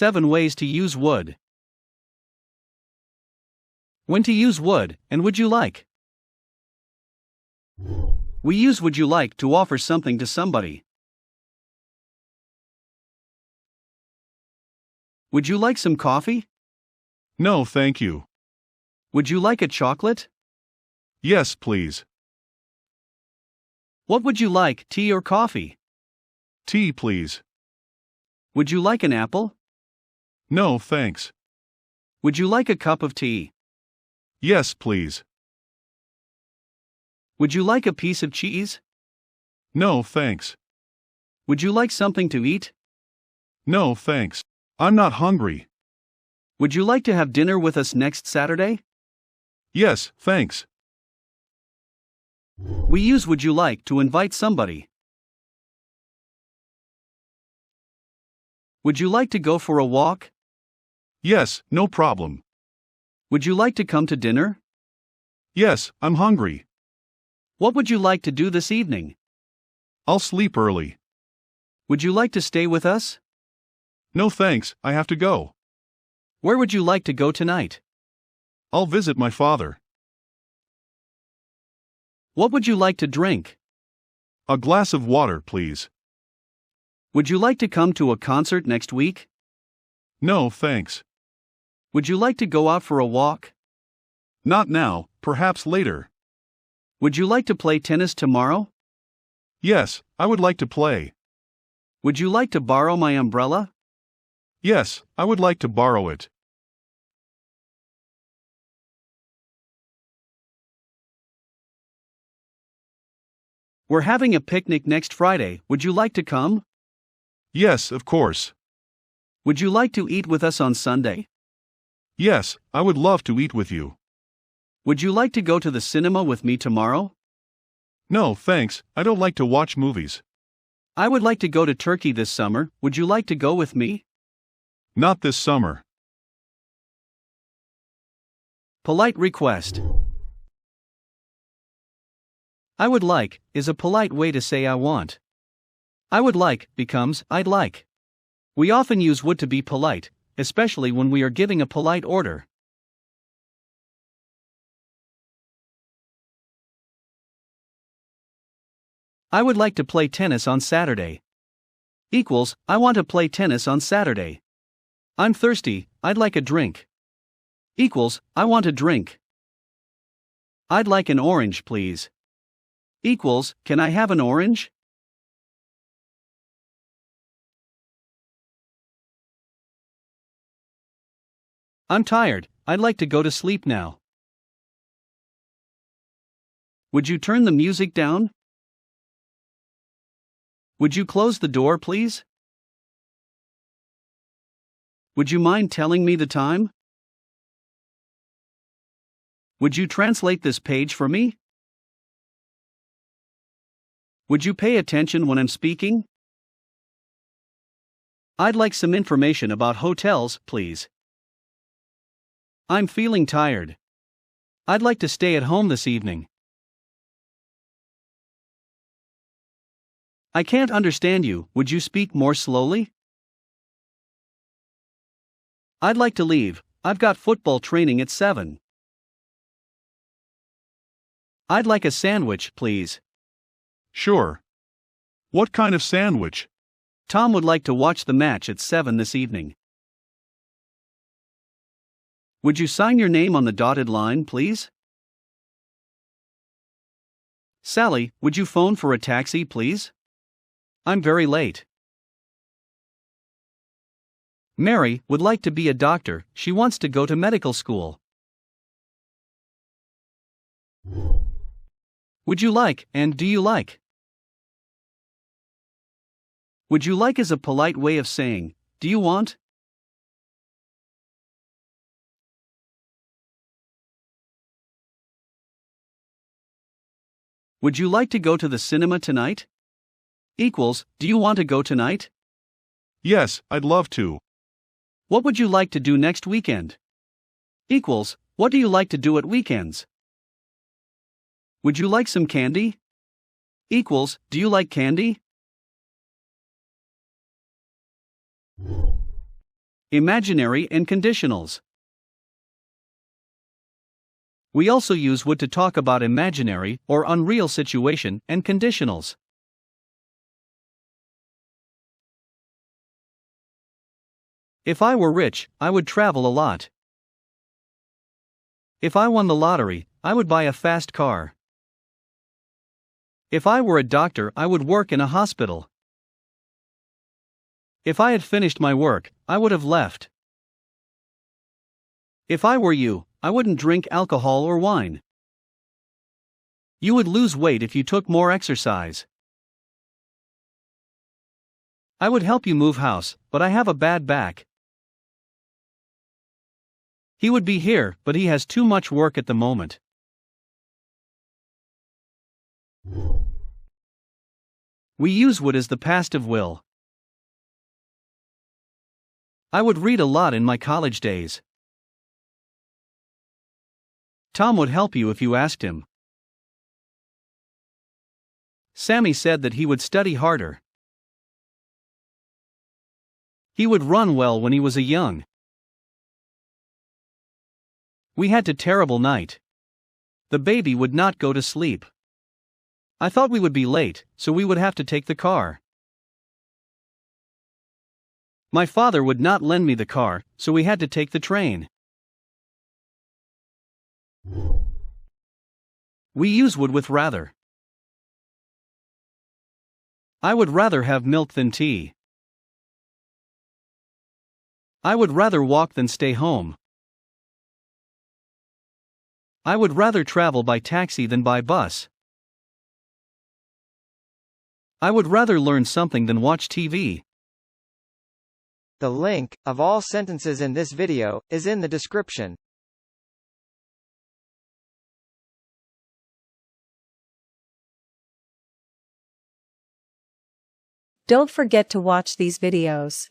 7 ways to use would. When to use would and would you like. We use would you like to offer something to somebody. Would you like some coffee? No, thank you. Would you like a chocolate? Yes, please. What would you like, tea or coffee? Tea, please. Would you like an apple? No, thanks. Would you like a cup of tea? Yes, please. Would you like a piece of cheese? No, thanks. Would you like something to eat? No, thanks. I'm not hungry. Would you like to have dinner with us next Saturday? Yes, thanks. We use would you like to invite somebody. Would you like to go for a walk? Yes, no problem. Would you like to come to dinner? Yes, I'm hungry. What would you like to do this evening? I'll sleep early. Would you like to stay with us? No thanks, I have to go. Where would you like to go tonight? I'll visit my father. What would you like to drink? A glass of water, please. Would you like to come to a concert next week? No, thanks. Would you like to go out for a walk? Not now, perhaps later. Would you like to play tennis tomorrow? Yes, I would like to play. Would you like to borrow my umbrella? Yes, I would like to borrow it. We're having a picnic next Friday, would you like to come? Yes, of course. Would you like to eat with us on Sunday? Yes, I would love to eat with you. Would you like to go to the cinema with me tomorrow? No, thanks, I don't like to watch movies. I would like to go to Turkey this summer, would you like to go with me? Not this summer. Polite request. I would like is a polite way to say I want. I would like becomes I'd like. We often use would to be polite, especially when we are giving a polite order. I would like to play tennis on Saturday. Equals, I want to play tennis on Saturday. I'm thirsty, I'd like a drink. Equals, I want a drink. I'd like an orange, please. Equals, can I have an orange? I'm tired, I'd like to go to sleep now. Would you turn the music down? Would you close the door, please? Would you mind telling me the time? Would you translate this page for me? Would you pay attention when I'm speaking? I'd like some information about hotels, please. I'm feeling tired. I'd like to stay at home this evening. I can't understand you, would you speak more slowly? I'd like to leave, I've got football training at 7. I'd like a sandwich, please. Sure. What kind of sandwich? Tom would like to watch the match at 7 this evening. Would you sign your name on the dotted line, please? Sally, would you phone for a taxi, please? I'm very late. Mary would like to be a doctor, she wants to go to medical school. Would you like and do you like? Would you like is a polite way of saying, do you want? Would you like to go to the cinema tonight? Equals, do you want to go tonight? Yes, I'd love to. What would you like to do next weekend? Equals, what do you like to do at weekends? Would you like some candy? Equals, do you like candy? imaginary and conditionals. We also use would to talk about imaginary or unreal situation and conditionals. If I were rich, I would travel a lot. If I won the lottery, I would buy a fast car. If I were a doctor, I would work in a hospital. If I had finished my work, I would have left. If I were you, I wouldn't drink alcohol or wine. You would lose weight if you took more exercise. I would help you move house, but I have a bad back. He would be here, but he has too much work at the moment. We use would as the past of will. I would read a lot in my college days. Tom would help you if you asked him. Sammy said that he would study harder. He would run well when he was a young. We had a terrible night. The baby would not go to sleep. I thought we would be late, so we would have to take the car. My father would not lend me the car, so we had to take the train. We use would with rather. I would rather have milk than tea. I would rather walk than stay home. I would rather travel by taxi than by bus. I would rather learn something than watch TV. The link, of all sentences in this video, is in the description. Don't forget to watch these videos.